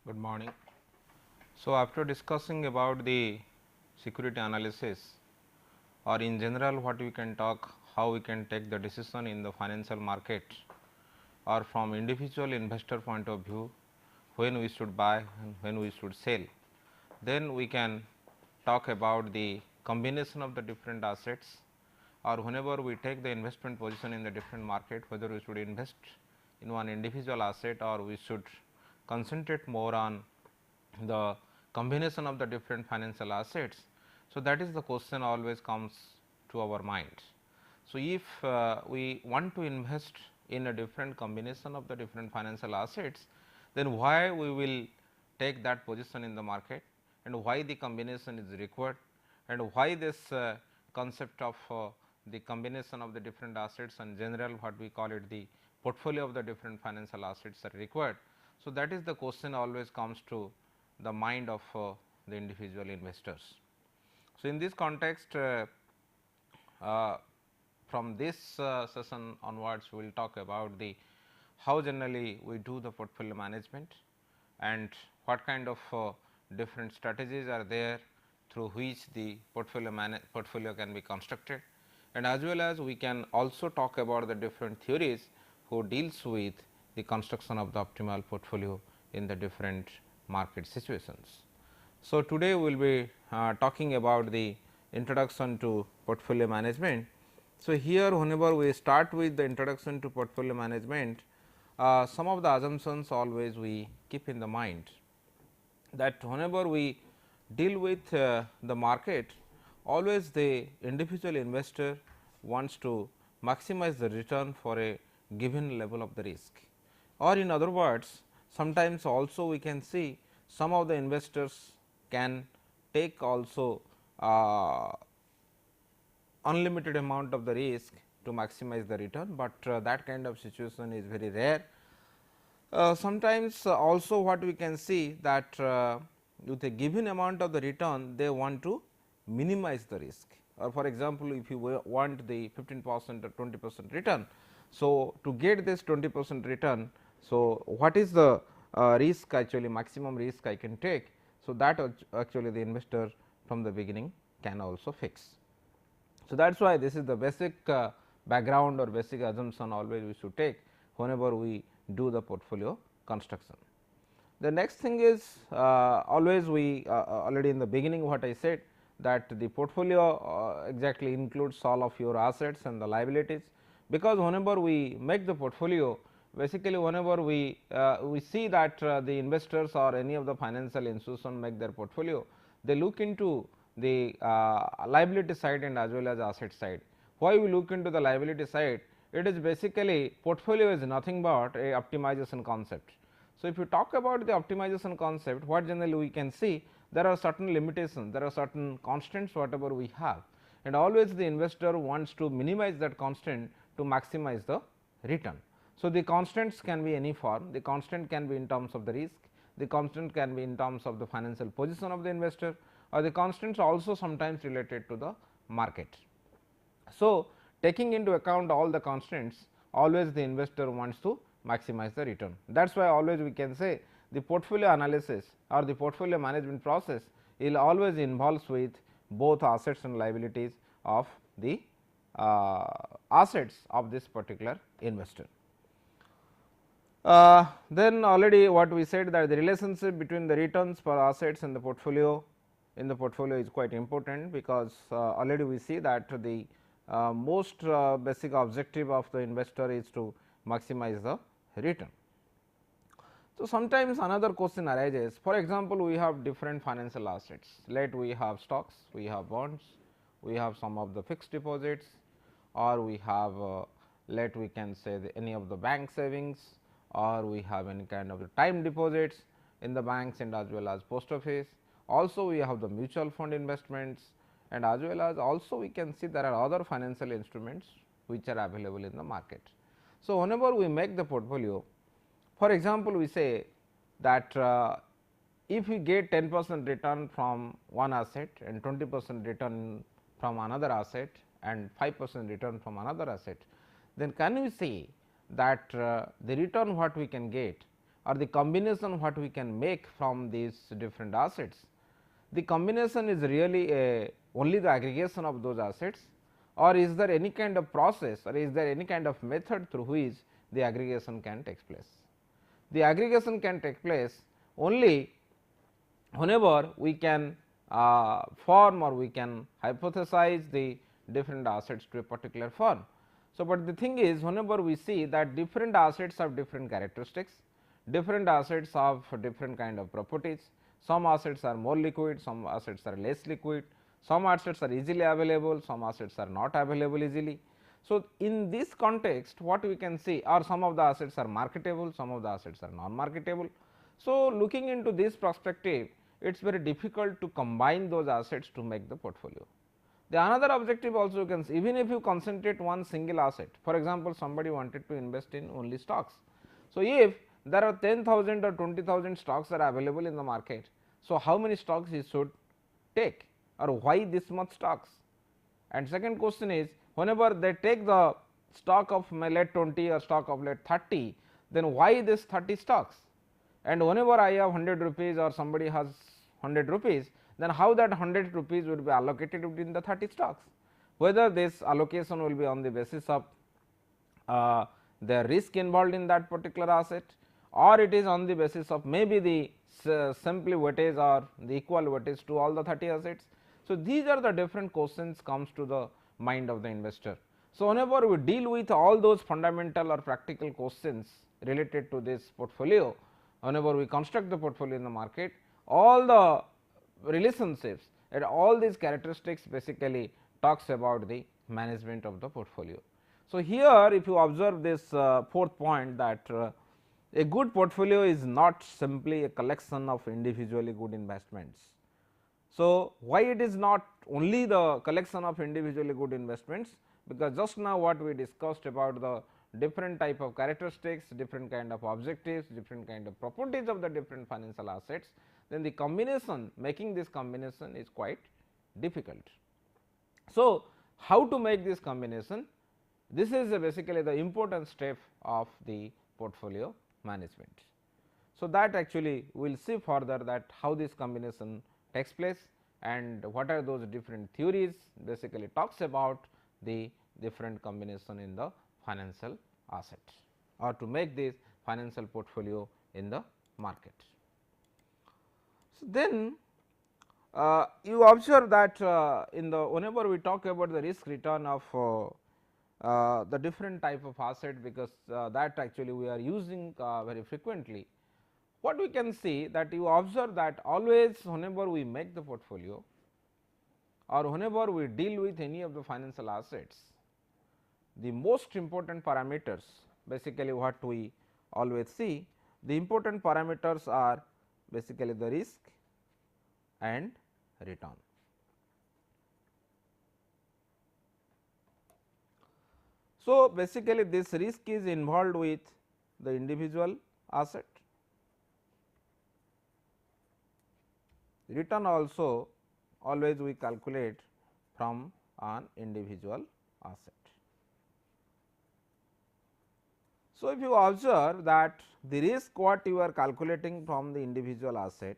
Good morning. So, after discussing about the security analysis or in general what we can talk how we can take the decision in the financial market or from individual investor point of view when we should buy and when we should sell. Then we can talk about the combination of the different assets or whenever we take the investment position in the different market, whether we should invest in one individual asset or we should concentrate more on the combination of the different financial assets. So, that is the question always comes to our mind. So, if we want to invest in a different combination of the different financial assets, then why we will take that position in the market and why the combination is required and why this concept of the combination of the different assets and general what we call it the portfolio of the different financial assets are required. So, that is the question always comes to the mind of the individual investors. So, in this context uh, from this session onwards we will talk about the how generally we do the portfolio management and what kind of different strategies are there through which the portfolio can be constructed, and as well as we can also talk about the different theories who deals with the construction of the optimal portfolio in the different market situations. So, today we will be talking about the introduction to portfolio management. So, here whenever we start with the introduction to portfolio management, some of the assumptions always we keep in the mind that whenever we deal with the market, always the individual investor wants to maximize the return for a given level of the risk, or in other words sometimes also we can see some of the investors can take also unlimited amount of the risk to maximize the return, but that kind of situation is very rare. Sometimes also what we can see that with a given amount of the return they want to minimize the risk, or for example, if you want the 15% or 20% return. So, to get this 20% return, so what is the risk actually maximum risk I can take. So, that actually the investor from the beginning can also fix. So, that is why this is the basic background or basic assumption always we should take whenever we do the portfolio construction. The next thing is always we already in the beginning what I said that the portfolio exactly includes all of your assets and the liabilities, because whenever we make the portfolio, basically whenever we see that the investors or any of the financial institution make their portfolio, they look into the liability side and as well as asset side. Why we look into the liability side? It is basically portfolio is nothing but a optimization concept. So, if you talk about the optimization concept, what generally we can see, there are certain limitations, there are certain constants whatever we have, and always the investor wants to minimize that constant to maximize the return. So, the constants can be any form, the constant can be in terms of the risk, the constant can be in terms of the financial position of the investor, or the constants also sometimes related to the market. So, taking into account all the constants, always the investor wants to maximize the return. That is why always we can say the portfolio analysis or the portfolio management process will always involves with both assets and liabilities of the assets of this particular investor. Then already what we said that the relationship between the returns per assets and the portfolio in the portfolio is quite important, because already we see that the most basic objective of the investor is to maximize the return. So, sometimes another question arises, for example, we have different financial assets, let we have stocks, we have bonds, we have some of the fixed deposits, or we have let we can say any of the bank savings, or we have any kind of the time deposits in the banks and as well as post office. Also we have the mutual fund investments, and as well as also we can see there are other financial instruments which are available in the market. So, whenever we make the portfolio, for example, we say that if we get 10% return from one asset and 20% return from another asset and 5% return from another asset, then can we say that the return what we can get or the combination what we can make from these different assets, the combination is really only the aggregation of those assets, or is there any kind of process, or is there any kind of method through which the aggregation can take place. The aggregation can take place only whenever we can form or we can hypothesize the different assets to a particular firm. So, but the thing is, whenever we see that different assets have different characteristics, different assets have different kind of properties, some assets are more liquid, some assets are less liquid, some assets are easily available, some assets are not available easily. So, in this context what we can see, or some of the assets are marketable, some of the assets are non marketable. So, looking into this perspective, it is very difficult to combine those assets to make the portfolio. The another objective also you can see, even if you concentrate one single asset, for example, somebody wanted to invest in only stocks. So, if there are 10,000 or 20,000 stocks are available in the market, so how many stocks he should take, or why this much stocks? And second question is, whenever they take the stock of let 20 or stock of let 30, then why this 30 stocks? And whenever I have 100 rupees or somebody has 100 rupees, then how that 100 rupees will be allocated within the 30 stocks? Whether this allocation will be on the basis of the risk involved in that particular asset, or it is on the basis of maybe the simply weightage or the equal weightage to all the 30 assets. So, these are the different questions comes to the mind of the investor. So, whenever we deal with all those fundamental or practical questions related to this portfolio, whenever we construct the portfolio in the market, all the relationships and all these characteristics basically talks about the management of the portfolio. So, here if you observe this fourth point, that a good portfolio is not simply a collection of individually good investments. So, why it is not only the collection of individually good investments? Because just now what we discussed about the different type of characteristics, different kind of objectives, different kind of properties of the different financial assets, then the combination, making this combination is quite difficult. So, how to make this combination? This is basically the important step of the portfolio management. So, that actually we will see further that how this combination takes place and what are those different theories basically talks about the different combination in the financial asset, or to make this financial portfolio in the market. So, then you observe that in the whenever we talk about the risk return of the different type of asset, because that actually we are using very frequently. What we can see, that you observe that always whenever we make the portfolio or whenever we deal with any of the financial assets, the most important parameters basically what we always see, the important parameters are basically the risk and return. So, basically this risk is involved with the individual asset, return also always we calculate from an individual asset. So, if you observe that the risk what you are calculating from the individual asset,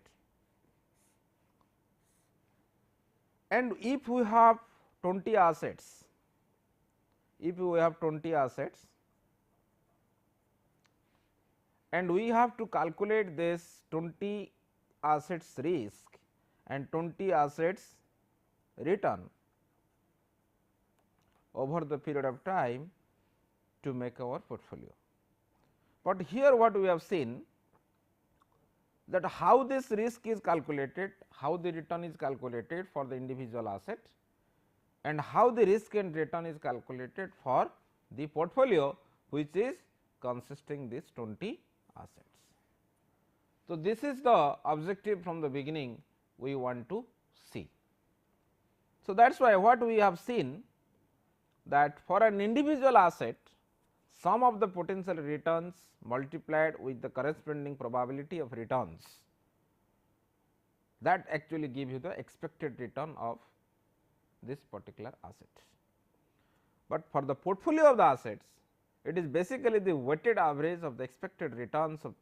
and if we have 20 assets, if we have 20 assets and we have to calculate this 20 assets risk and 20 assets return over the period of time to make our portfolio. But here what we have seen, that how this risk is calculated, how the return is calculated for the individual asset, and how the risk and return is calculated for the portfolio which is consisting these 20 assets. So, this is the objective from the beginning we want to see. So, that is why what we have seen, that for an individual asset, sum of the potential returns multiplied with the corresponding probability of returns, that actually give you the expected return of this particular asset. But for the portfolio of the assets, it is basically the weighted average of the expected returns of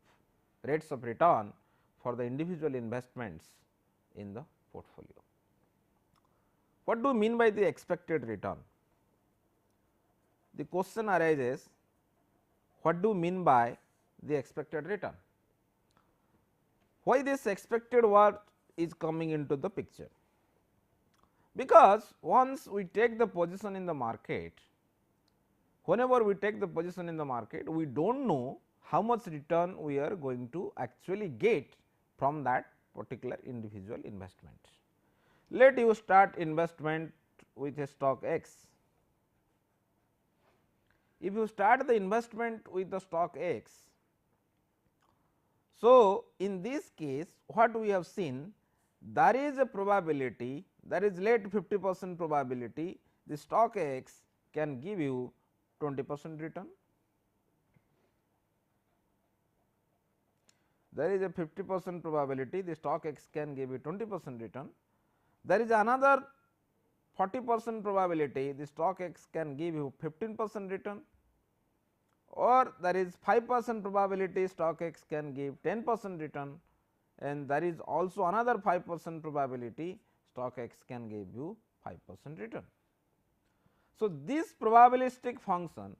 rates of return for the individual investments in the portfolio. What do you mean by the expected return? The question arises, what do you mean by the expected return? Why this expected word is coming into the picture? Because once we take the position in the market, whenever we take the position in the market, we do not know how much return we are going to actually get from that particular individual investment. Let you start investment with a stock X. If you start the investment with the stock X, so in this case what we have seen, there is a probability, there is let 50% probability the stock X can give you 20% return. There is a 50% probability the stock X can give you 20% return. There is another 40% probability the stock X can give you 15% return, or there is 5% probability stock X can give 10% return, and there is also another 5% probability stock X can give you 5% return. So, this probabilistic function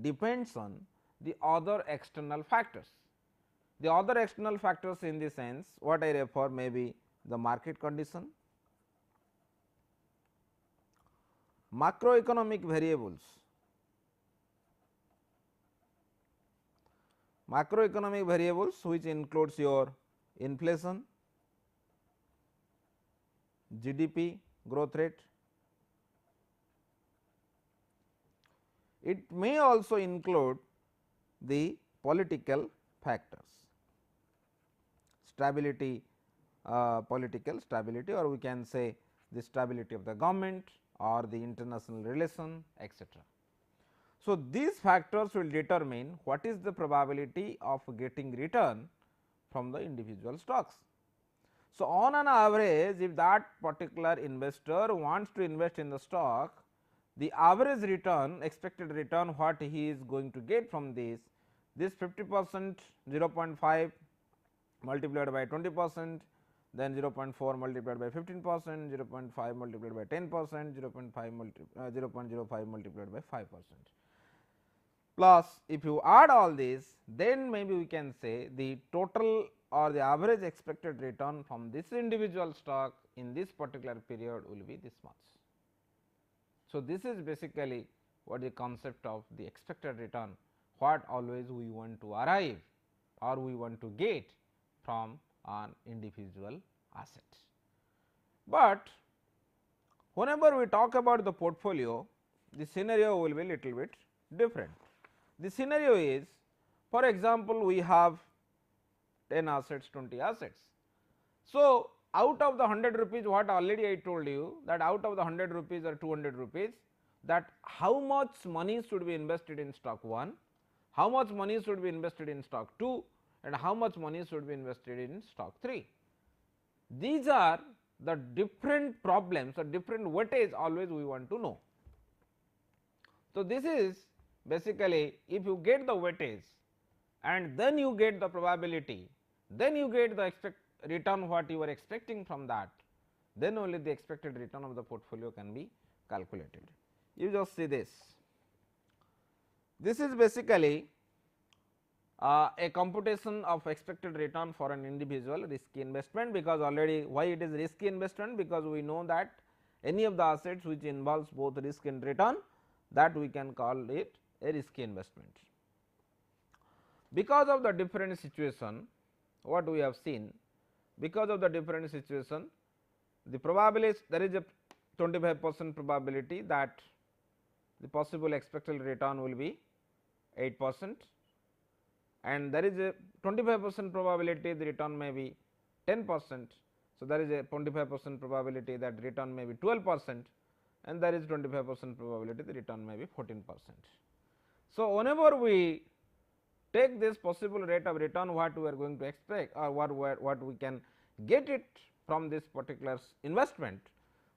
depends on the other external factors. The other external factors in the sense what I refer may be the market condition, macroeconomic variables, which includes your inflation, GDP growth rate. It may also include the political factors, stability, political stability, or we can say the stability of the government or the international relation, etc. So, these factors will determine what is the probability of getting return from the individual stocks. So, on an average, if that particular investor wants to invest in the stock, the average return, expected return, what he is going to get from this 50%, 0.5 multiplied by 20%, then 0.4 multiplied by 15%, 0.5 multiplied by 10%, 0.05 multiplied by 5%. Plus, if you add all this, then maybe we can say the total or the average expected return from this individual stock in this particular period will be this much. So, this is basically what the concept of the expected return, what always we want to arrive or we want to get from an individual asset. But whenever we talk about the portfolio, the scenario will be little bit different. The scenario is, for example, we have 10 assets, 20 assets. So, out of the 100 rupees, what already I told you that out of the 100 rupees or 200 rupees, that how much money should be invested in stock 1, how much money should be invested in stock 2, and how much money should be invested in stock 3. These are the different problems or different weightage always we want to know. So, this is basically if you get the weightage and then you get the probability, then you get the return what you are expecting from that, then only the expected return of the portfolio can be calculated. You just see this. This is basically a computation of expected return for an individual risky investment, because already why it is risky investment, because we know that any of the assets which involves both risk and return, that we can call it a risky investment. Because of the different situation what we have seen, because of the different situation, the probability there is a 25% probability that the possible expected return will be 8%, and there is a 25% probability the return may be 10%. So, there is a 25% probability that return may be 12%, and there is 25% probability the return may be 14%. So, whenever we take this possible rate of return what we are going to expect or what we can get it from this particular investment.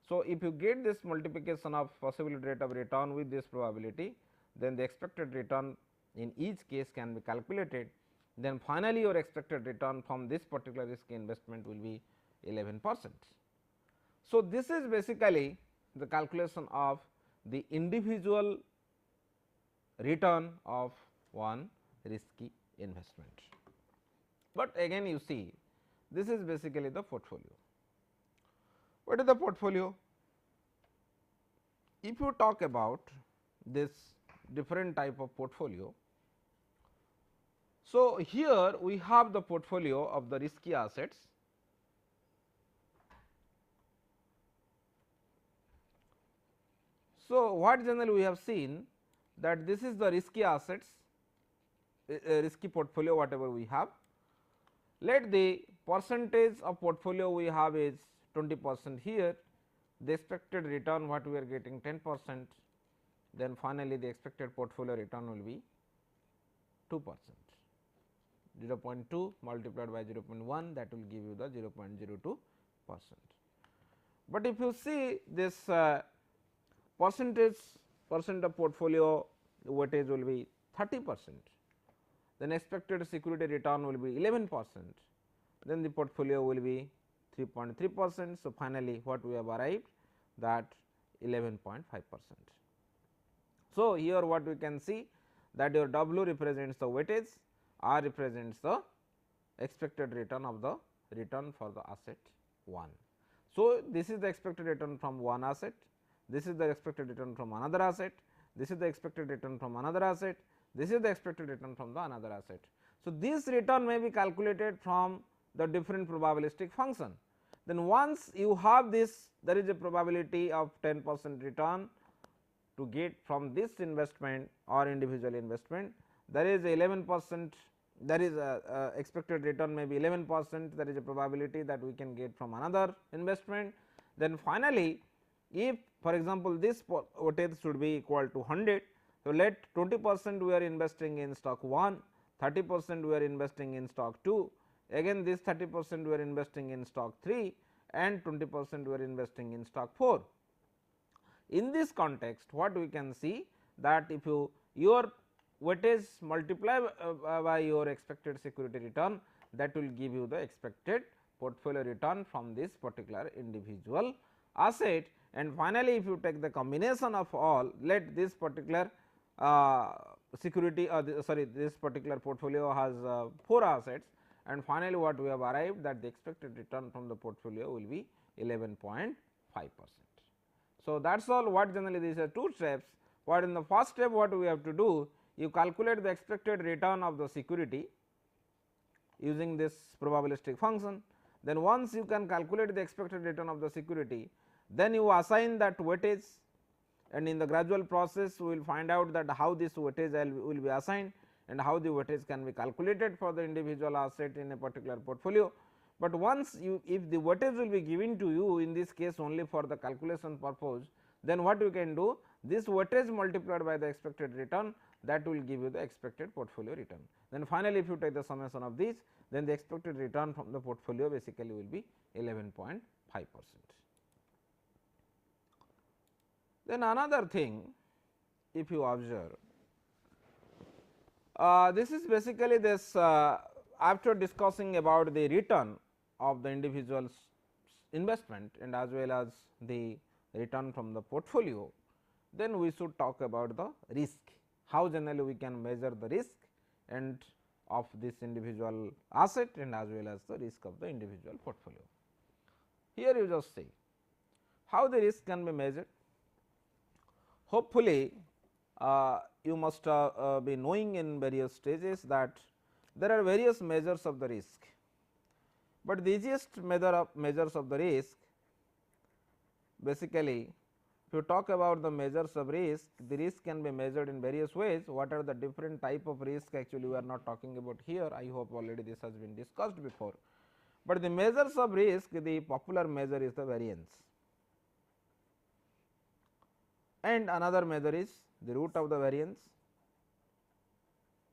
So, if you get this multiplication of possible rate of return with this probability, then the expected return in each case can be calculated, then finally your expected return from this particular risky investment will be 11%. So, this is basically the calculation of the individual return of one risky investment. But again you see this is basically the portfolio. What is the portfolio? If you talk about this different type of portfolio, so here we have the portfolio of the risky assets. So, what generally we have seen that this is the risky assets, risky portfolio whatever we have. Let the percentage of portfolio we have is 20% here, the expected return what we are getting 10%, then finally the expected portfolio return will be 2%, 0.2 multiplied by 0.1, that will give you the 0.02%. But if you see this percentage of portfolio weightage will be 30%, then expected security return will be 11%, then the portfolio will be 3.3%. So, finally, what we have arrived that 11.5%. So, here what we can see that your W represents the weightage, R represents the expected return of the return for the asset 1. So, this is the expected return from one asset, this is the expected return from another asset, this is the expected return from another asset, this is the expected return from the another asset. So, this return may be calculated from the different probabilistic function. Then once you have this, there is a probability of 10% return to get from this investment or individual investment, there is 11%, there is a expected return may be 11%, there is a probability that we can get from another investment. Then finally, if for example, this weightage should be equal to 100. So, let 20% we are investing in stock 1, 30% we are investing in stock 2, again this 30% we are investing in stock 3 and 20% we are investing in stock 4. In this context, what we can see that if you your weightage multiply by your expected security return, that will give you the expected portfolio return from this particular individual asset. And finally, if you take the combination of all, let this particular security this particular portfolio has 4 assets, and finally, what we have arrived that the expected return from the portfolio will be 11.5%. So, that is all what generally these are 2 steps. What in the first step what we have to do, you calculate the expected return of the security using this probabilistic function. Then once you can calculate the expected return of the security, then you assign that weightage, and in the gradual process we will find out that how this weightage will be assigned and how the weightage can be calculated for the individual asset in a particular portfolio. But once you if the weightage will be given to you in this case only for the calculation purpose, then what you can do, this weightage multiplied by the expected return, that will give you the expected portfolio return. Then finally, if you take the summation of these, then the expected return from the portfolio basically will be 11.5%. Then another thing, if you observe, this is basically this after discussing about the return of the individual's investment and as well as the return from the portfolio, then we should talk about the risk, how generally we can measure the risk and of this individual asset and as well as the risk of the individual portfolio. Here you just see how the risk can be measured. Hopefully, you must be knowing in various stages that there are various measures of the risk, but the easiest measures of the risk basically if you talk about the measures of risk, the risk can be measured in various ways. What are the different type of risk, actually we are not talking about here, I hope already this has been discussed before, but the measures of risk, the popular measure is the variance, and another measure is the root of the variance,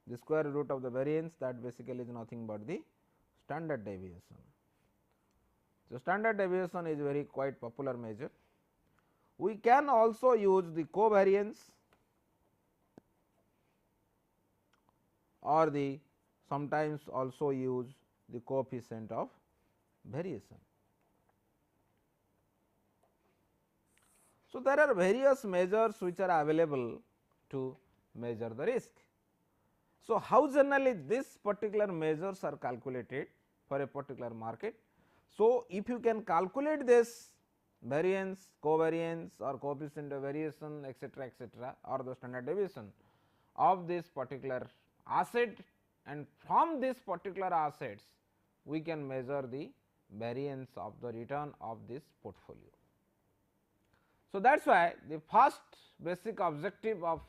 the square root of the variance, that basically is nothing but the standard deviation. So, standard deviation is very quite popular measure. We can also use the covariance or the sometimes also use the coefficient of variation. So, there are various measures which are available to measure the risk. So, how generally this particular measures are calculated for a particular market? So, if you can calculate this variance, covariance or coefficient of variation etcetera or the standard deviation of this particular asset, and from this particular assets we can measure the variance of the return of this portfolio. So, that is why the first basic objective of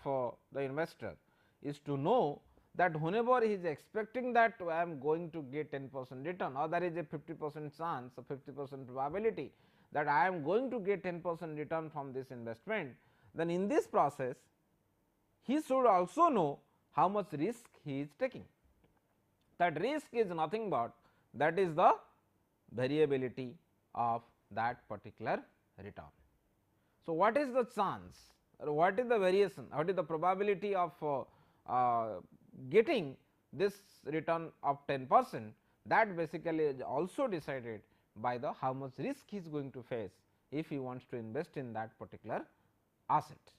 the investor is to know that whenever he is expecting that I am going to get 10% return, or there is a 50% chance or 50% probability that I am going to get 10% return from this investment, then in this process he should also know how much risk he is taking. That risk is nothing but that is the variability of that particular return. So, what is the chance or what is the variation, what is the probability of getting this return of 10%, that basically is also decided by the how much risk he is going to face if he wants to invest in that particular asset.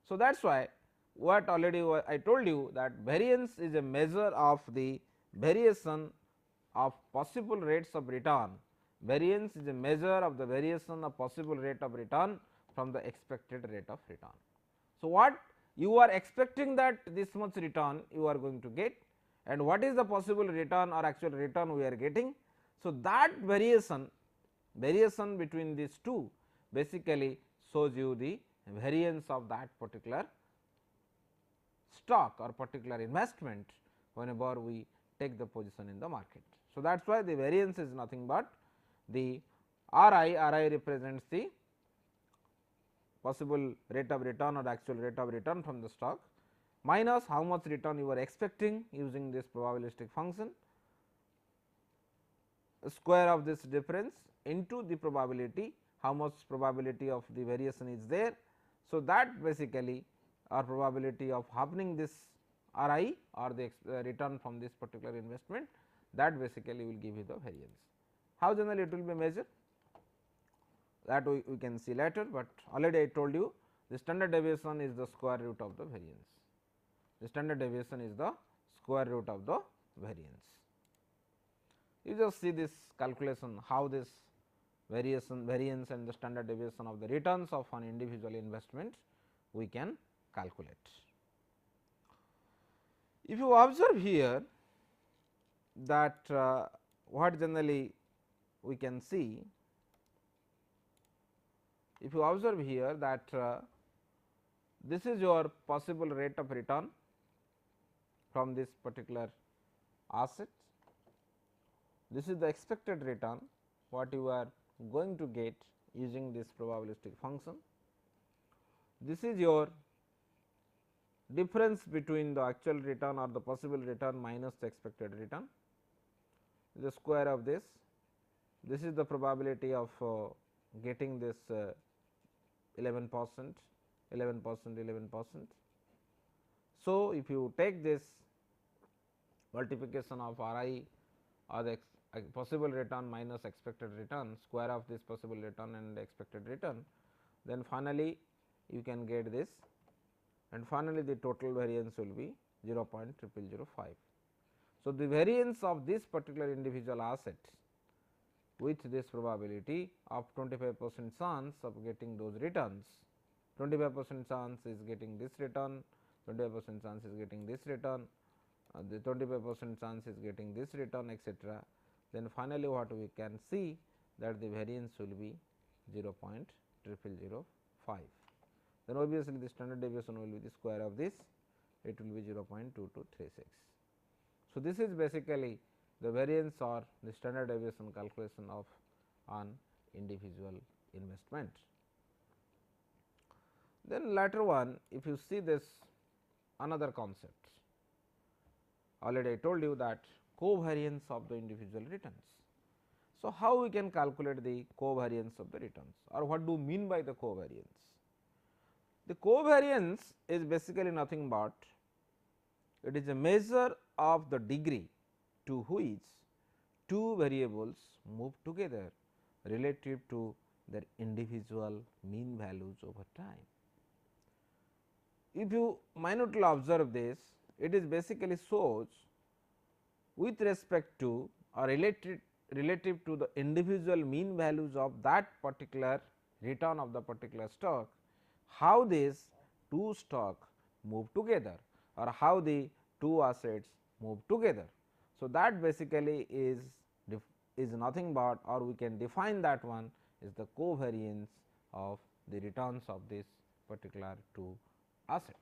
So, that is why what already I told you that variance is a measure of the variation of possible rates of return. Variance is a measure of the variation of possible rate of return from the expected rate of return. So, what you are expecting that this much return you are going to get, and what is the possible return or actual return we are getting. So, that variation between these two basically shows you the variance of that particular stock or particular investment whenever we take the position in the market. So, that is why the variance is nothing but the RI represents the possible rate of return or actual rate of return from the stock minus how much return you are expecting using this probabilistic function, square of this difference into the probability, how much probability of the variation is there. So, that basically or probability of happening this RI or the return from this particular investment, that basically will give you the variance. How generally it will be measured, that we can see later, but already I told you the standard deviation is the square root of the variance. The standard deviation is the square root of the variance. You just see this calculation how this variance and the standard deviation of the returns of an individual investment we can calculate. If you observe here that what generally we can see, if you observe here that this is your possible rate of return from this particular asset, this is the expected return what you are going to get using this probabilistic function. This is your difference between the actual return or the possible return minus the expected return, the square of this. This is the probability of getting this 11%, 11%. So, if you take this multiplication of RI or the possible return minus expected return, square of this possible return and expected return, then finally you can get this, and finally the total variance will be 0.0005. So, the variance of this particular individual asset with this probability of 25% chance of getting those returns, 25% chance is getting this return, 25% chance is getting this return, the 25% chance is getting this return etcetera. Then finally, what we can see that the variance will be 0.0005. Then obviously, the standard deviation will be the square of this, it will be 0.2236. So, this is basically the variance or the standard deviation calculation of an individual investment. Then later one, if you see this another concept, already I told you that covariance of the individual returns. So, how we can calculate the covariance of the returns, or what do you mean by the covariance? The covariance is basically nothing but it is a measure of the degree to which two variables move together relative to their individual mean values over time. If you minutely observe this, it is basically shows with respect to or relative to the individual mean values of that particular return of the particular stock, how these two stock move together or how the two assets move together. So, that basically is nothing but, or we can define that one is the covariance of the returns of this particular two assets.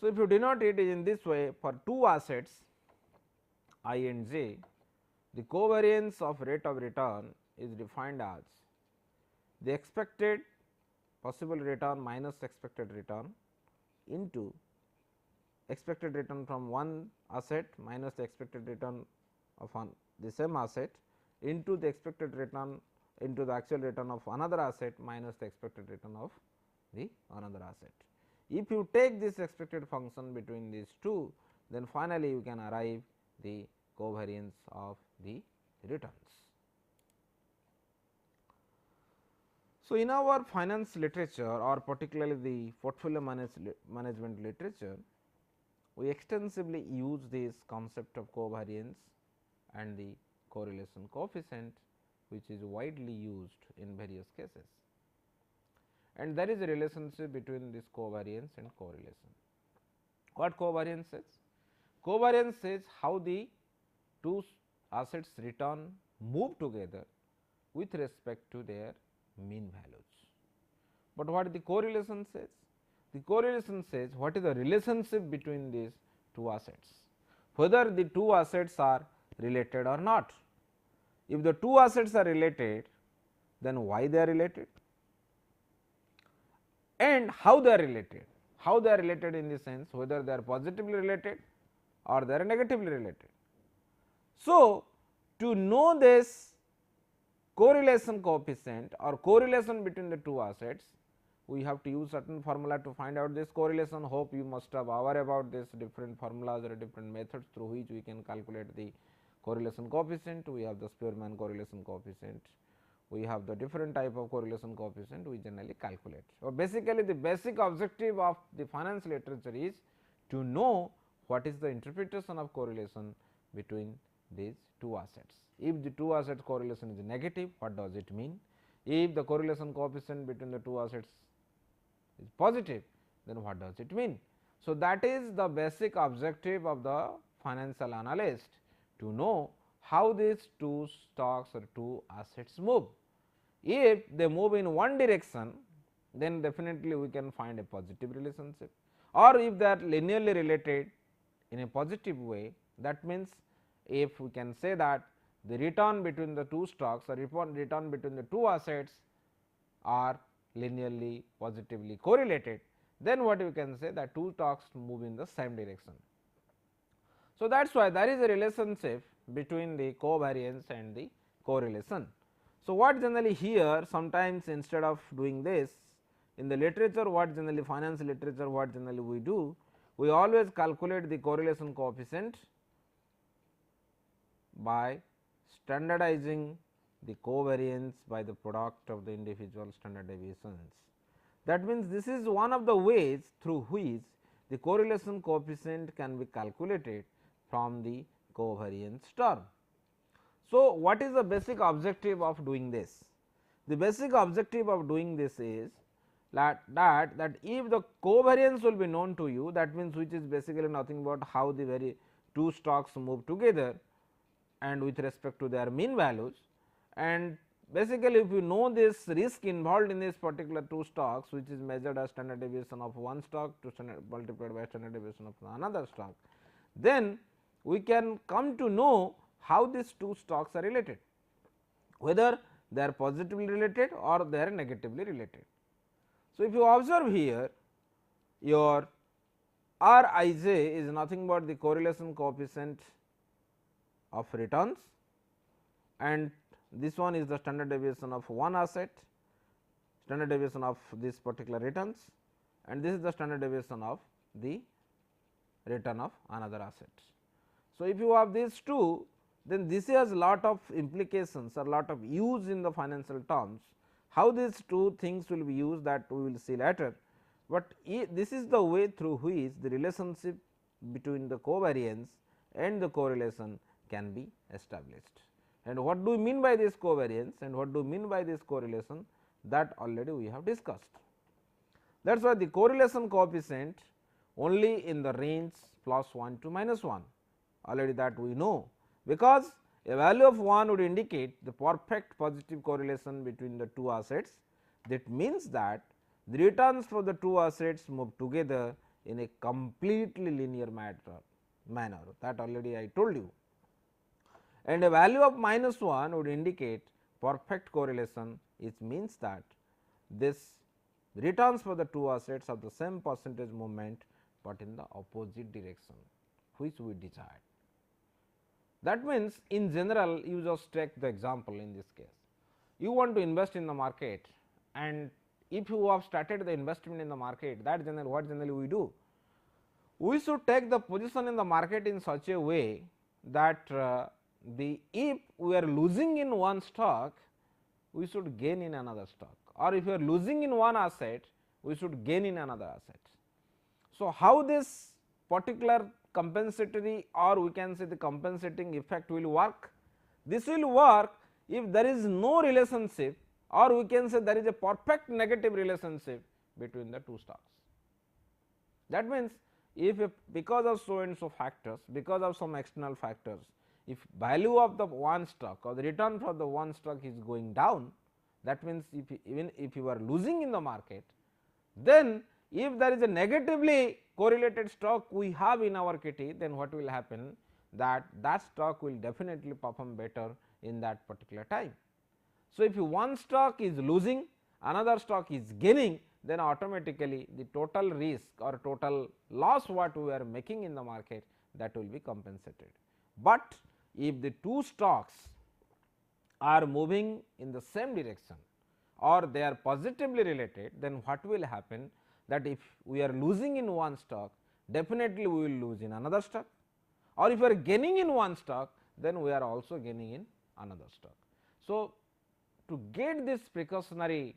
So, if you denote it in this way for two assets I and j, the covariance of rate of return is defined as the expected possible return minus expected return into expected return from one asset minus the expected return of the same asset into the expected return into the actual return of another asset minus the expected return of the another asset. If you take this expected function between these two, then finally, you can arrive the covariance of the returns. So, in our finance literature or particularly the portfolio management literature, we extensively use this concept of covariance and the correlation coefficient, which is widely used in various cases, and there is a relationship between this covariance and correlation. What covariance says? Covariance says how the two assets return move together with respect to their mean values. But what the correlation says? The correlation says what is the relationship between these two assets, whether the two assets are related or not. If the two assets are related, then why they are related and how they are related. How they are related in the sense whether they are positively related or they are negatively related. So, to know this correlation coefficient or correlation between the two assets, we have to use certain formula to find out this correlation. Hope you must have aware about this different formulas or different methods through which we can calculate the correlation coefficient. We have the Spearman correlation coefficient, we have the different type of correlation coefficient we generally calculate. So, basically the basic objective of the finance literature is to know what is the interpretation of correlation between these two assets. If the two assets correlation is negative, what does it mean? If the correlation coefficient between the two assets is positive, then what does it mean? So, that is the basic objective of the financial analyst, to know how these two stocks or two assets move. If they move in one direction, then definitely we can find a positive relationship, or if they are linearly related in a positive way, that means if we can say that the return between the two stocks or return between the two assets are linearly positively correlated, then what you can say that two stocks move in the same direction. So, that is why there is a relationship between the covariance and the correlation. So, what generally here sometimes instead of doing this in the literature, what generally finance literature, what generally we do, we always calculate the correlation coefficient by standardizing the covariance by the product of the individual standard deviations. That means, this is one of the ways through which the correlation coefficient can be calculated from the covariance term. So, what is the basic objective of doing this? The basic objective of doing this is that if the covariance will be known to you, that means which is basically nothing but how the very two stocks move together and with respect to their mean values, and basically if you know this risk involved in this particular two stocks, which is measured as standard deviation of one stock to multiplied by standard deviation of another stock, then we can come to know how these two stocks are related, whether they are positively related or they are negatively related. So, if you observe here, your Rij is nothing but the correlation coefficient of returns, and this one is the standard deviation of one asset, standard deviation of this particular returns, and this is the standard deviation of the return of another asset. So, if you have these two, then this has lot of implications or lot of use in the financial terms. How these two things will be used, that we will see later, but this is the way through which the relationship between the covariance and the correlation can be established. And what do we mean by this covariance and what do we mean by this correlation, that already we have discussed. That is why the correlation coefficient only in the range +1 to -1, already that we know, because a value of 1 would indicate the perfect positive correlation between the two assets. That means that the returns for the two assets move together in a completely linear manner, that already I told you. And a value of -1 would indicate perfect correlation, it means that this returns for the two assets have the same percentage movement, but in the opposite direction which we desire. That means, in general you just take the example in this case, you want to invest in the market, and if you have started the investment in the market, that generally what generally we do, we should take the position in the market in such a way that if we are losing in one stock, we should gain in another stock, or if we are losing in one asset, we should gain in another asset. So, how this particular compensatory, or we can say the compensating effect will work? This will work if there is no relationship, or we can say there is a perfect negative relationship between the two stocks. That means, if because of so and so factors, because of some external factors, if value of the one stock or the return for the one stock is going down, that means even if you are losing in the market, then if there is a negatively correlated stock we have in our kitty, then what will happen, that stock will definitely perform better in that particular time. So, if one stock is losing, another stock is gaining, then automatically the total risk or total loss what we are making in the market, that will be compensated. But if the two stocks are moving in the same direction or they are positively related, then what will happen, that if we are losing in one stock, definitely we will lose in another stock, or if we are gaining in one stock, then we are also gaining in another stock. So, to get this precautionary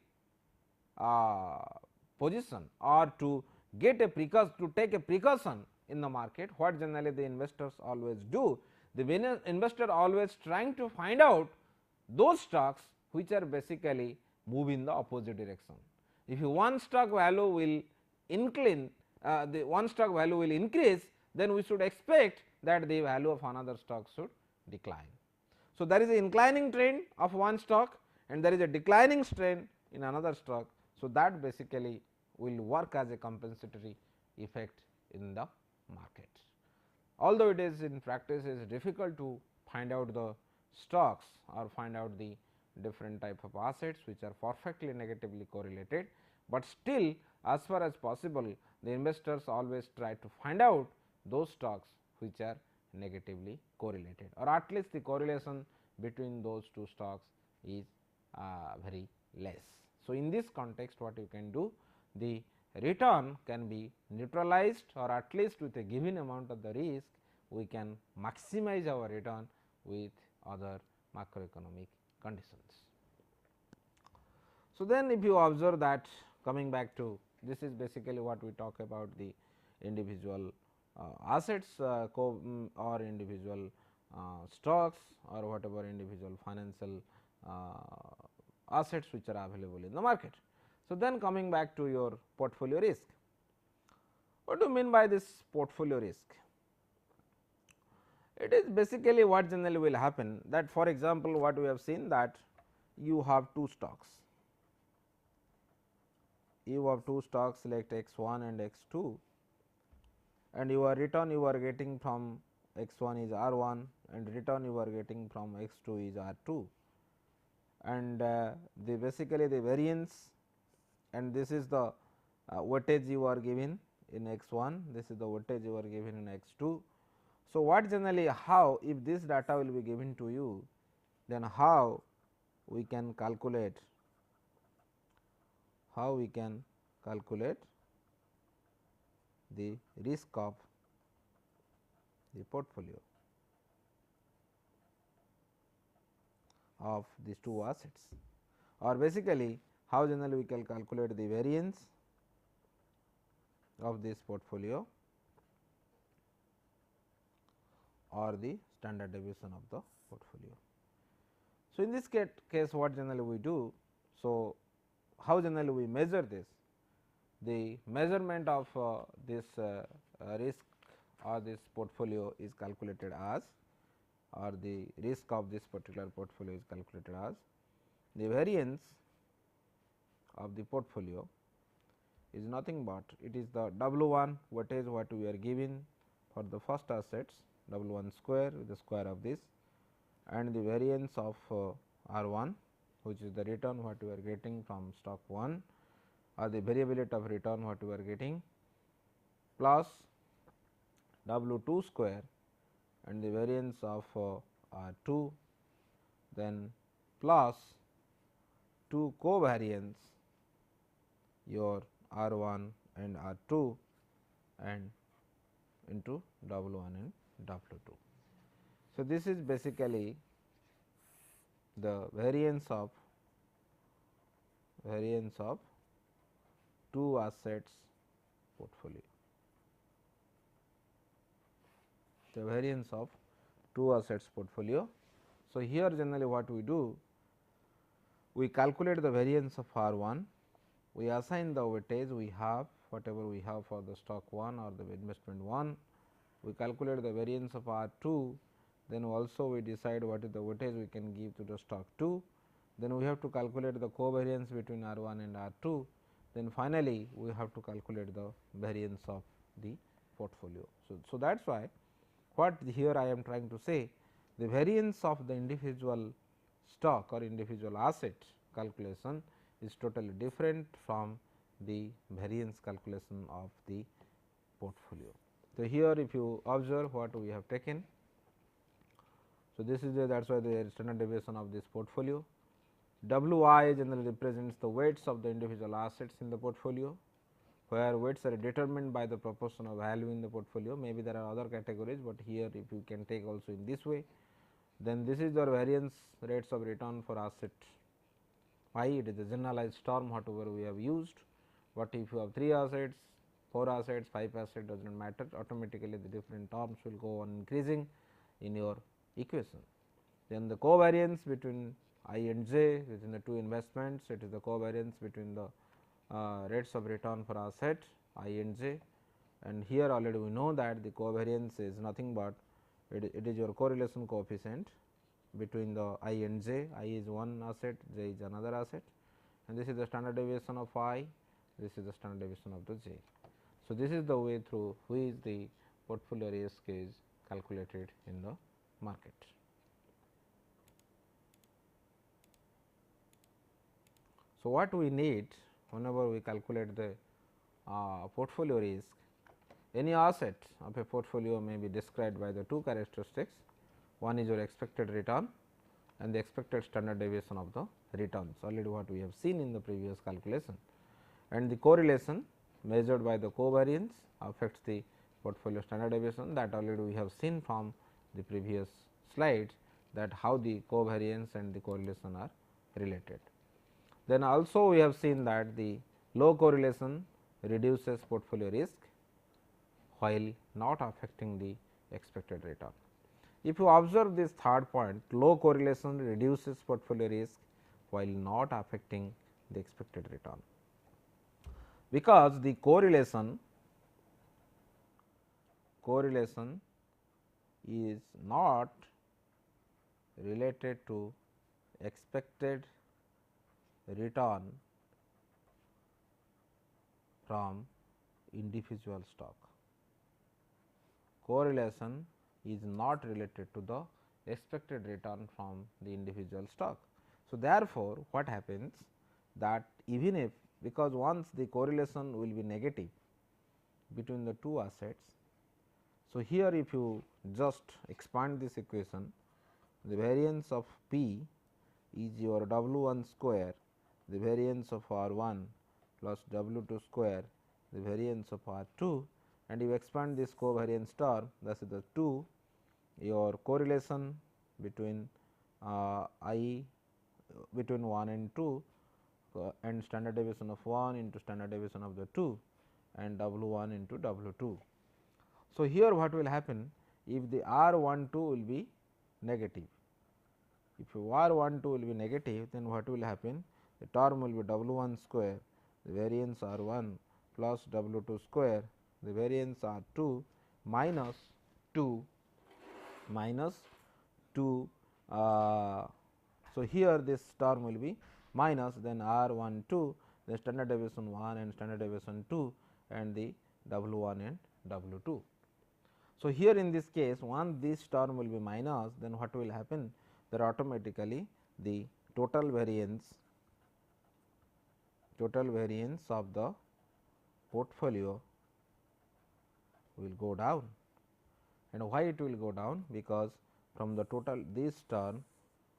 position, or to get a to take a precaution in the market, what generally the investors always do, the investor always trying to find out those stocks which are basically move in the opposite direction. If one stock value will incline, the one stock value will increase, then we should expect that the value of another stock should decline. So, there is an inclining trend of one stock and there is a declining trend in another stock. So, that basically will work as a compensatory effect in the market. Although it is in practice is difficult to find out the stocks or find out the different type of assets which are perfectly negatively correlated, but still as far as possible the investors always try to find out those stocks which are negatively correlated, or at least the correlation between those two stocks is very less. So, in this context what you can do, the return can be neutralized, or at least with a given amount of the risk we can maximize our return with other macroeconomic conditions. So, then if you observe that, coming back to this is basically what we talk about the individual assets or individual stocks or whatever individual financial assets which are available in the market. So, then coming back to your portfolio risk, what do you mean by this portfolio risk? It is basically what generally will happen, that for example, what we have seen, that you have two stocks, you have two stocks select x1 and x2, and your return you are getting from x1 is R1 and return you are getting from x2 is R2, and the basically the variance, and this is the weightage you are given in x1, this is the weightage you are given in x2. So, what generally, how if this data will be given to you, then how we can calculate, the risk of the portfolio. of these two assets, or basically how generally we can calculate the variance of this portfolio or the standard deviation of the portfolio. So, in this case what generally we do? So, how generally we measure this? The measurement of this risk or this portfolio is calculated as, or the risk of this particular portfolio is calculated as the variance of the portfolio is nothing but it is the W1 weightage what we are given for the first assets W1 square with the square of this, and the variance of R1, which is the return what we are getting from stock 1, or the variability of return what we are getting, plus W2 square and the variance of R2, then plus 2 covariance your R1 and R2 and into W1 and W2. So, this is basically the variance of two assets portfolio. The variance of two assets portfolio. So, here generally what we do, we calculate the variance of R1, we assign the weightage we have whatever we have for the stock 1 or the investment 1, we calculate the variance of R2, then also we decide what is the weightage we can give to the stock 2, then we have to calculate the covariance between R1 and R2, then finally, we have to calculate the variance of the portfolio. So, that is why what here I am trying to say, the variance of the individual stock or individual asset calculation is totally different from the variance calculation of the portfolio. So, here if you observe what we have taken. So, this is that is why the standard deviation of this portfolio. Wi generally represents the weights of the individual assets in the portfolio, where weights are determined by the proportion of value in the portfolio. Maybe there are other categories, but here if you can take also in this way. Then this is the variance rates of return for asset I, it is a generalized term whatever we have used, but if you have 3 assets, 4 assets, 5 assets does not matter, automatically the different terms will go on increasing in your equation. Then the covariance between I and j within the two investments, it is the covariance between the rates of return for asset I and j, and here already we know that the covariance is nothing but it is your correlation coefficient between the I and j. I is one asset, j is another asset, and this is the standard deviation of I, this is the standard deviation of the j. So, this is the way through which the portfolio risk is calculated in the market. So, what we need whenever we calculate the portfolio risk, any asset of a portfolio may be described by the two characteristics. One is your expected return and the expected standard deviation of the returns, already what we have seen in the previous calculation, and the correlation measured by the covariance affects the portfolio standard deviation, that already we have seen from the previous slides, that how the covariance and the correlation are related. Then also we have seen that the low correlation reduces portfolio risk while not affecting the expected return. If you observe this third point, low correlation reduces portfolio risk while not affecting the expected return, because the correlation is not related to expected return from individual stock. Correlation is not related to the expected return from the individual stock. So, therefore, what happens that even if, because once the correlation will be negative between the two assets. So, here if you just expand this equation, the variance of P is your W1 square, the variance of R1 plus W2 square, the variance of R2, and you expand this covariance term, that is the 2, your correlation between I between 1 and 2 and standard deviation of 1 into standard deviation of the 2 and W 1 into W 2. So, here what will happen if the R 1 2 will be negative. If R 1 2 will be negative, then what will happen? The term will be W 1 square, the variance R 1 plus W 2 square, the variance R 2 minus 2 minus 2. So, here this term will be minus, then R 1 2, the standard deviation 1 and standard deviation 2 and the W 1 and W 2. So, here in this case once this term will be minus, then what will happen, that automatically the total variance of the portfolio will go down. And why it will go down? Because from the total this term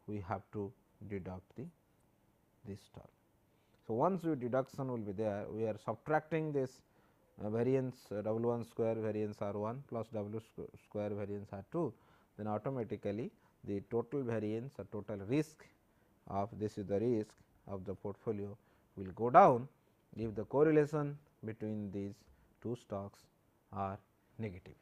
we have to deduct this term. So, once we deduction will be there, we are subtracting this variance W 1 square variance R 1 plus W square variance R 2, then automatically the total variance or total risk of this is the risk of the portfolio will go down if the correlation between these two stocks are negative.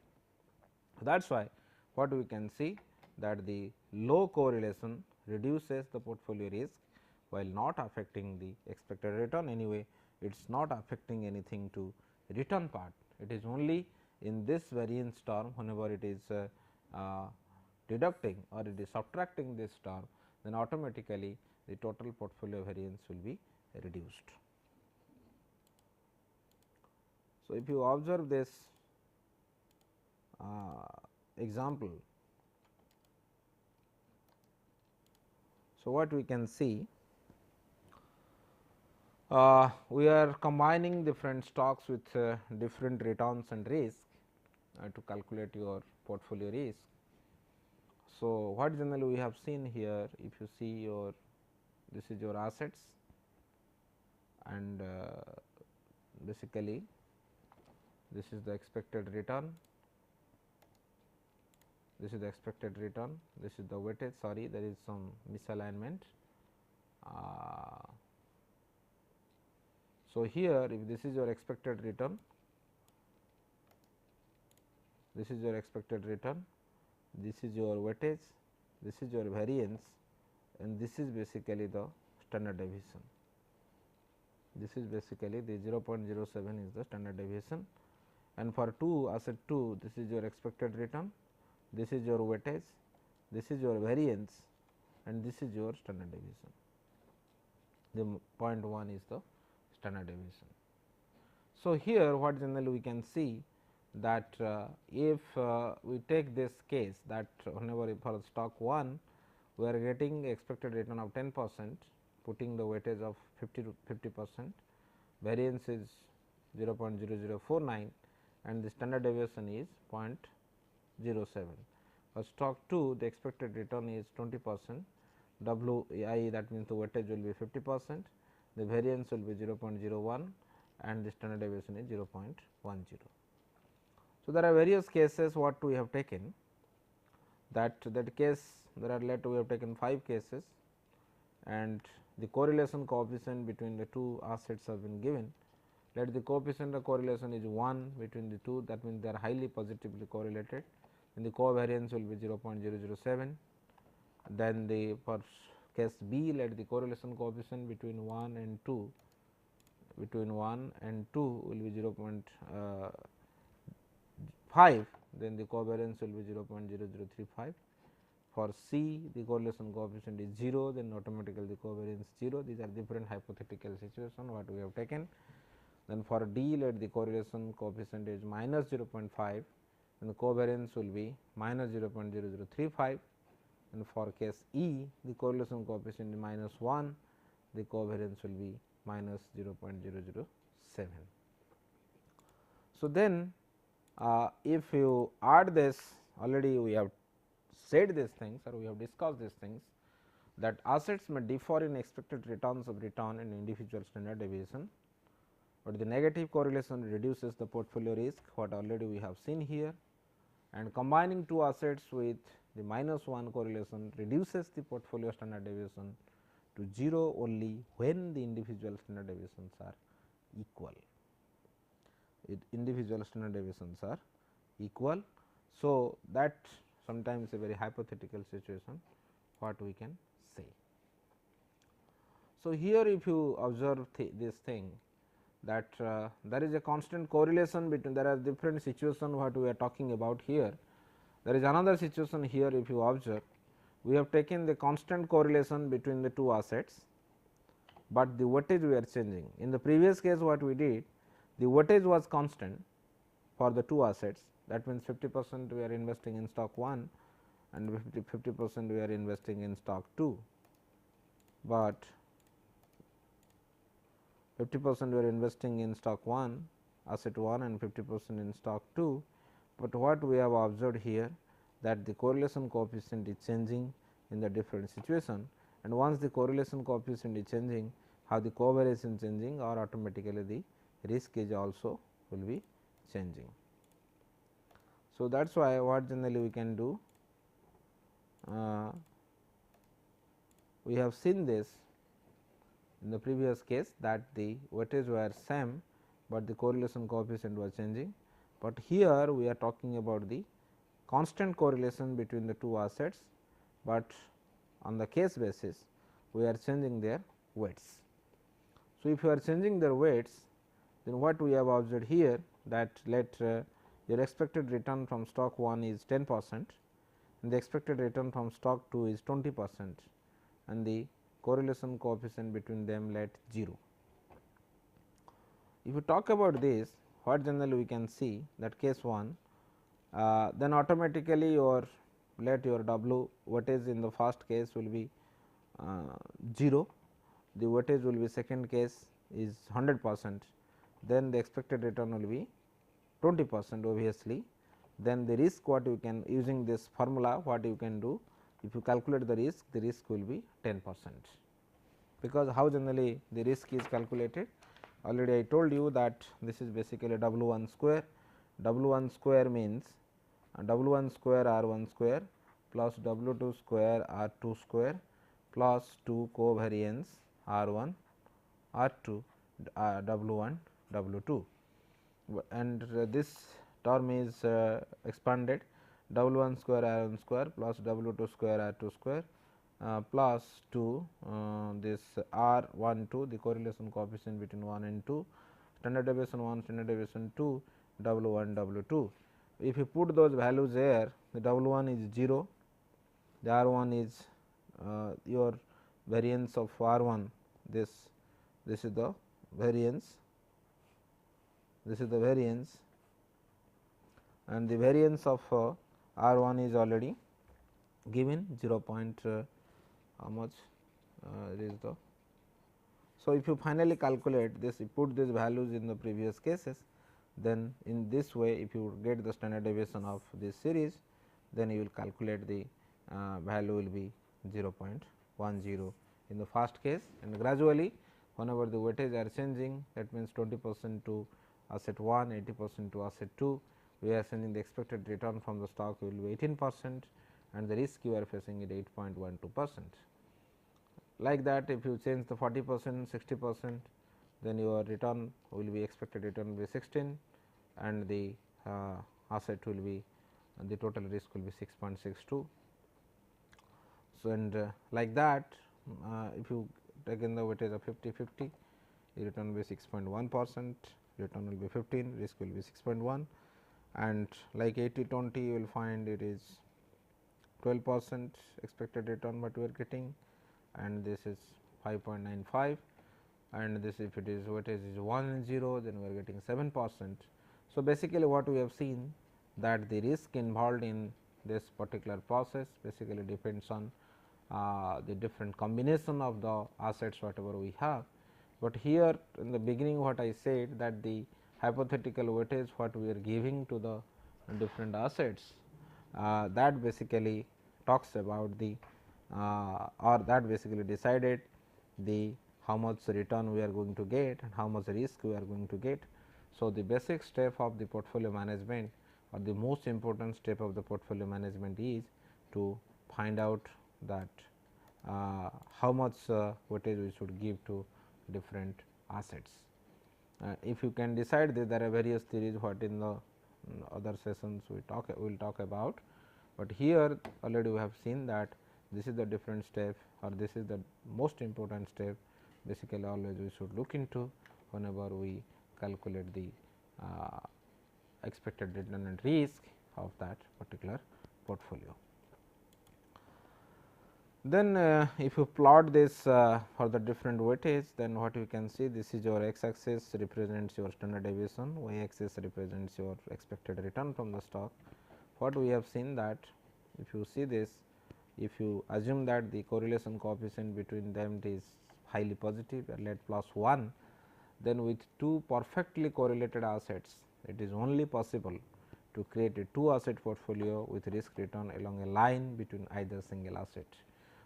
That is why what we can see that the low correlation reduces the portfolio risk while not affecting the expected return. Anyway, it is not affecting anything to return part. It is only in this variance term whenever it is deducting or it is subtracting this term, then automatically the total portfolio variance will be reduced. So, if you observe this example, so what we can see, we are combining different stocks with different returns and risk to calculate your portfolio risk. So, what generally we have seen here, if you see your this is your assets and basically this is the expected return, this is the expected return, this is the weightage, sorry there is some misalignment. So, here if this is your expected return, this is your expected return, this is your weightage, this is your variance and this is basically the standard deviation. This is basically the 0.07 is the standard deviation, and for 2 asset 2 this is your expected return, this is your weightage, this is your variance and this is your standard deviation. The 0.1 is the standard deviation. So, here what generally we can see that if we take this case that whenever for stock 1 we are getting expected return of 10%, putting the weightage of 50%, variance is 0.0049 and the standard deviation is 0.07. For stock 2 the expected return is 20%, W I that means the weightage will be 50%, the variance will be 0.01 and the standard deviation is 0.10. So, there are various cases what we have taken, that case there are let we have taken 5 cases and the correlation coefficient between the two assets have been given. Let the coefficient of correlation is 1 between the two, that means they are highly positively correlated, and the covariance will be 0.007. Then the for case B, let the correlation coefficient between 1 and 2 will be 0.5, then the covariance will be 0.0035. For C, the correlation coefficient is 0, then automatically the covariance 0. These are different hypothetical situation what we have taken. Then for D, let the correlation coefficient is minus 0.5 and the covariance will be minus 0.0035, and for case E, the correlation coefficient is minus 1, the covariance will be minus 0.007. So, then if you add this, already we have said these things or we have discussed these things, that assets may differ in expected returns of return in individual standard deviation, but the negative correlation reduces the portfolio risk, what already we have seen here, and combining two assets with the -1 correlation reduces the portfolio standard deviation to 0 only when the individual standard deviations are equal. Individual standard deviations are equal. So, that sometimes a very hypothetical situation what we can say. So, here if you observe this thing that there is a constant correlation between, there are different situations what we are talking about here. There is another situation here if you observe, we have taken the constant correlation between the two assets, but the weightage we are changing. In the previous case what we did, the weightage was constant for the two assets, that means 50% we are investing in stock 1 and 50% we are investing in stock 2, but 50% we are investing in stock 1 asset 1 and 50% in stock 2, but what we have observed here that the correlation coefficient is changing in the different situation, and once the correlation coefficient is changing, how the covariance is changing, or automatically the risk is also will be changing. So, that is why what generally we can do, we have seen this in the previous case that the weightage were same, but the correlation coefficient was changing, but here we are talking about the constant correlation between the two assets, but on the case basis we are changing their weights. So, if you are changing their weights, then what we have observed here that let your expected return from stock 1 is 10% and the expected return from stock 2 is 20% and the correlation coefficient between them let 0. If you talk about this, what generally we can see that case 1, then automatically your let your W weightage in the first case will be 0, the weightage will be second case is 100%, then the expected return will be 20% obviously. Then the risk what you can, using this formula what you can do, if you calculate the risk will be 10%, because how generally the risk is calculated, already I told you that this is basically W 1 square. W 1 square means W 1 square R 1 square plus W 2 square R 2 square plus 2 covariance R 1 R 2 W 1 W 2, and this term is expanded W 1 square R 1 square plus W 2 square R 2 square plus 2 this R 1 2, the correlation coefficient between 1 and 2, standard deviation 1, standard deviation 2, W 1 W 2. If you put those values there, the W 1 is 0, the R 1 is your variance of R 1, this is the variance, and the variance of R 1 is already given 0. How much it is the. So, if you finally calculate this, you put these values in the previous cases, then in this way if you get the standard deviation of this series, then you will calculate the value will be 0.10 in the first case, and gradually whenever the weightage are changing, that means 20% to asset 1, 80% to asset 2, we are changing the expected return from the stock will be 18% and the risk you are facing is 8.12%. Like that, if you change the 40%, 60%, then your return will be, expected return will be 16 and the asset will be, the total risk will be 6.62. So, and like that, if you take in the weightage of 50-50, the return will be 6.1%, return will be 15, risk will be 6.1, and like 80-20 you will find it is 12% expected return what we are getting, and this is 5.95, and this if it is weightage is 1 and 0, then we are getting 7%. So, basically what we have seen that the risk involved in this particular process basically depends on the different combination of the assets whatever we have, but here in the beginning what I said that the hypothetical weightage what we are giving to the different assets, that basically talks about the or that basically decided the how much return we are going to get and how much risk we are going to get. So, the basic step of the portfolio management or the most important step of the portfolio management is to find out that how much weightage we should give to different assets. If you can decide this, there are various theories what in the other sessions we will talk about, but here already we have seen that this is the different step or this is the most important step basically always we should look into whenever we calculate the expected return and risk of that particular portfolio. Then if you plot this for the different weightage, then what you can see, this is your x axis represents your standard deviation, y axis represents your expected return from the stock. What we have seen that if you see this, if you assume that the correlation coefficient between them is highly positive let +1, then with two perfectly correlated assets, it is only possible to create a 2 asset portfolio with risk return along a line between either single asset.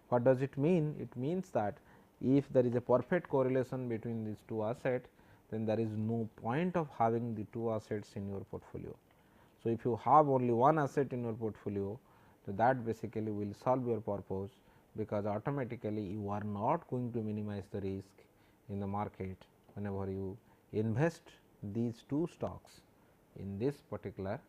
What does it mean? It means that if there is a perfect correlation between these two assets, then there is no point of having the two assets in your portfolio. So, if you have only one asset in your portfolio, so that basically will solve your purpose, because automatically you are not going to minimize the risk in the market whenever you invest these two stocks in this particular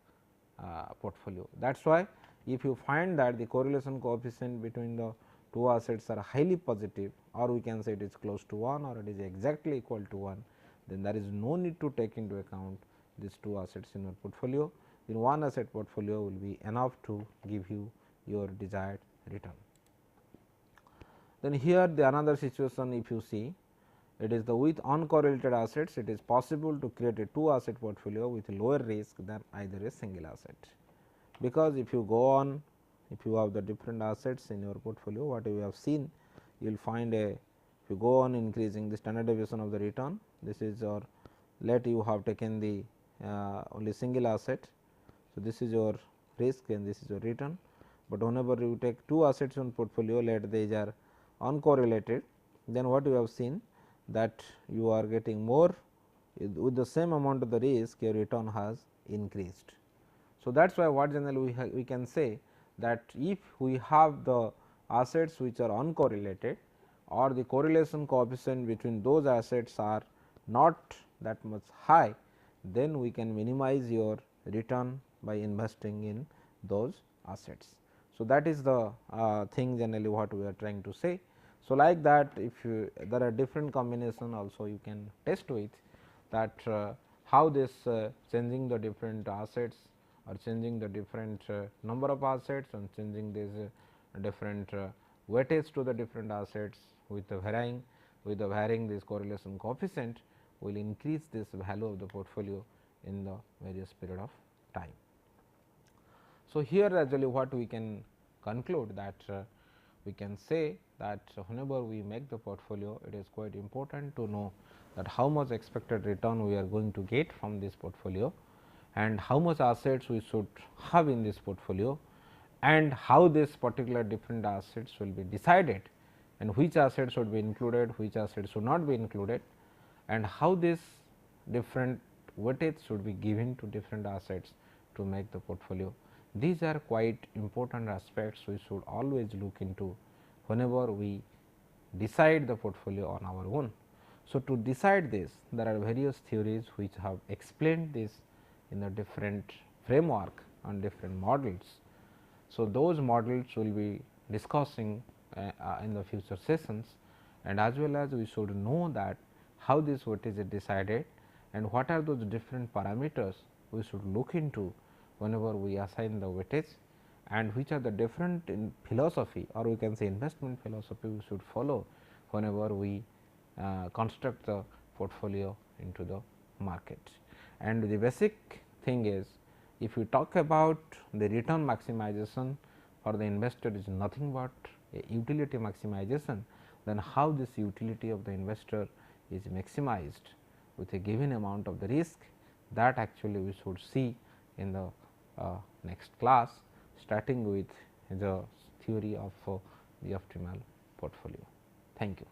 portfolio. That is why if you find that the correlation coefficient between the two assets are highly positive, or we can say it is close to 1 or it is exactly equal to 1, then there is no need to take into account these two assets in your portfolio. Then one asset portfolio will be enough to give you your desired return. Then here the another situation, if you see, it is the with uncorrelated assets, it is possible to create a 2 asset portfolio with lower risk than either a single asset. Because if you go on, if you have the different assets in your portfolio, what we have seen, you will find a, if you go on increasing the standard deviation of the return, this is your, let you have taken the only single asset. So, this is your risk and this is your return, but whenever you take two assets in portfolio, let these are uncorrelated, then what you have seen that you are getting more with the same amount of the risk, your return has increased. So, that is why what generally we can say that if we have the assets which are uncorrelated or the correlation coefficient between those assets are not that much high, then we can minimize your return by investing in those assets. So, that is the thing generally what we are trying to say. So, like that if you, there are different combination also you can test with that how this changing the different assets or changing the different number of assets and changing these different weightage to the different assets with the varying this correlation coefficient will increase this value of the portfolio in the various period of time. So, here actually what we can conclude that we can say that whenever we make the portfolio, it is quite important to know that how much expected return we are going to get from this portfolio and how much assets we should have in this portfolio and how this particular different assets will be decided and which assets should be included, which assets should not be included, and how this different weightage should be given to different assets to make the portfolio. These are quite important aspects we should always look into whenever we decide the portfolio on our own. So, to decide this, there are various theories which have explained this in a different framework and different models. So, those models will be discussing in the future sessions, and as well as we should know that how this weightage is decided and what are those different parameters we should look into whenever we assign the weightage, and which are the different in philosophy or we can say investment philosophy we should follow whenever we construct the portfolio into the market. And the basic thing is, if you talk about the return maximization for the investor is nothing but a utility maximization, then how this utility of the investor is maximized with a given amount of the risk, that actually we should see in the next class, starting with the theory of the optimal portfolio. Thank you.